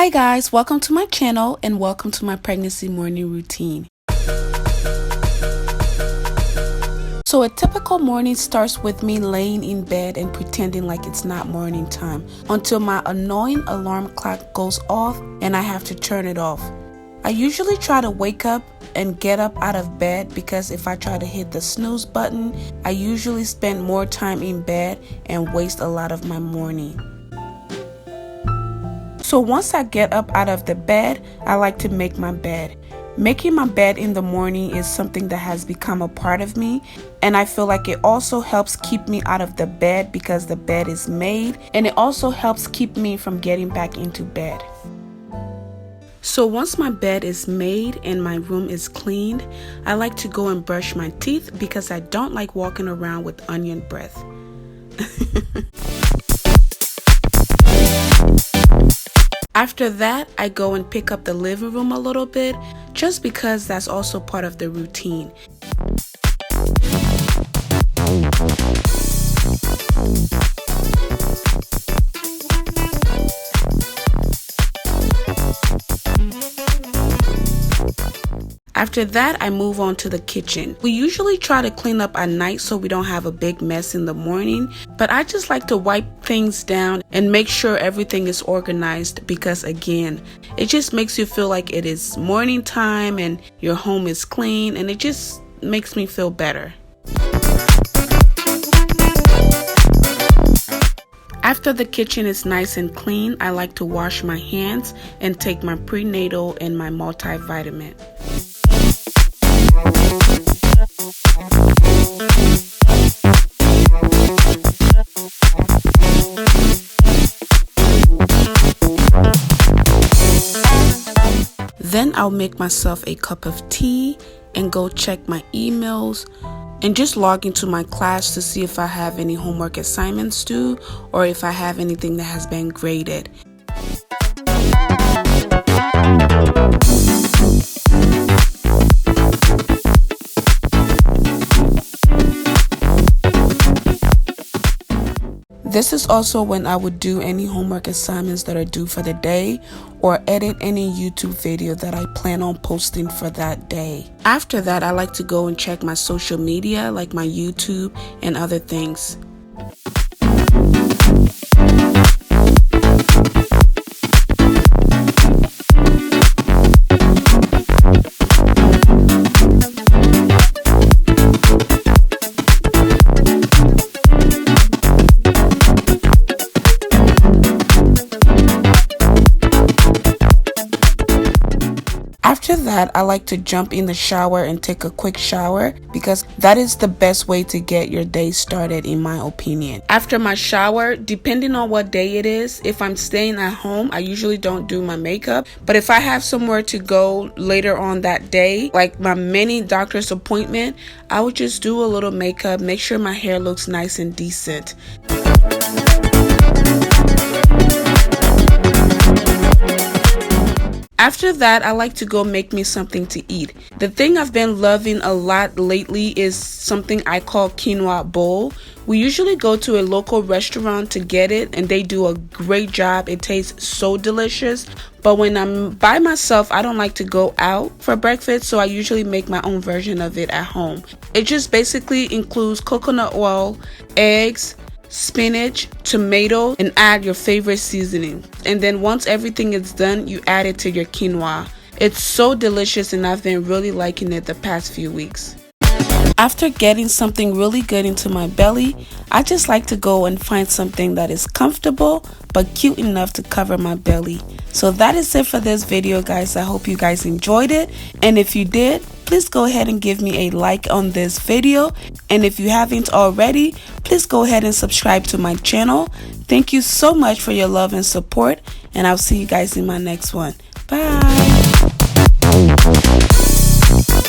Hi guys, welcome to my channel and welcome to my pregnancy morning routine. So a typical morning starts with me laying in bed and pretending like it's not morning time until my annoying alarm clock goes off and I have to turn it off. I usually try to wake up and get up out of bed because if I try to hit the snooze button, I usually spend more time in bed and waste a lot of my morning. So once I get up out of the bed, I like to make my bed. Making my bed in the morning is something that has become a part of me, and I feel like it also helps keep me out of the bed because the bed is made, and it also helps keep me from getting back into bed. So once my bed is made and my room is cleaned, I like to go and brush my teeth because I don't like walking around with onion breath. After that, I go and pick up the living room a little bit, just because that's also part of the routine. After that, I move on to the kitchen. We usually try to clean up at night so we don't have a big mess in the morning, but I just like to wipe things down and make sure everything is organized because again, it just makes you feel like it is morning time and your home is clean, and it just makes me feel better. After the kitchen is nice and clean, I like to wash my hands and take my prenatal and my multivitamin. Then I'll make myself a cup of tea and go check my emails and just log into my class to see if I have any homework assignments due or if I have anything that has been graded. This is also when I would do any homework assignments that are due for the day or edit any YouTube video that I plan on posting for that day. After that, I like to go and check my social media like my YouTube and other things. After that, I like to jump in the shower and take a quick shower because that is the best way to get your day started in my opinion. After my shower, depending on what day it is, if I'm staying at home, I usually don't do my makeup. But if I have somewhere to go later on that day, like my mini doctor's appointment, I would just do a little makeup, make sure my hair looks nice and decent. After that, I like to go make me something to eat. The thing I've been loving a lot lately is something I call Quinoa Bowl. We usually go to a local restaurant to get it and they do a great job. It tastes so delicious. But when I'm by myself, I don't like to go out for breakfast, so I usually make my own version of it at home. It just basically includes coconut oil, eggs, spinach, tomato, and add your favorite seasoning. And then once everything is done, you add it to your quinoa. It's so delicious and I've been really liking it the past few weeks. After getting something really good into my belly, I just like to go and find something that is comfortable but cute enough to cover my belly. So that is it for this video, guys. I hope you guys enjoyed it, and if you did, please go ahead and give me a like on this video, and if you haven't already, please go ahead and subscribe to my channel. Thank you so much for your love and support, and I'll see you guys in my next one. Bye.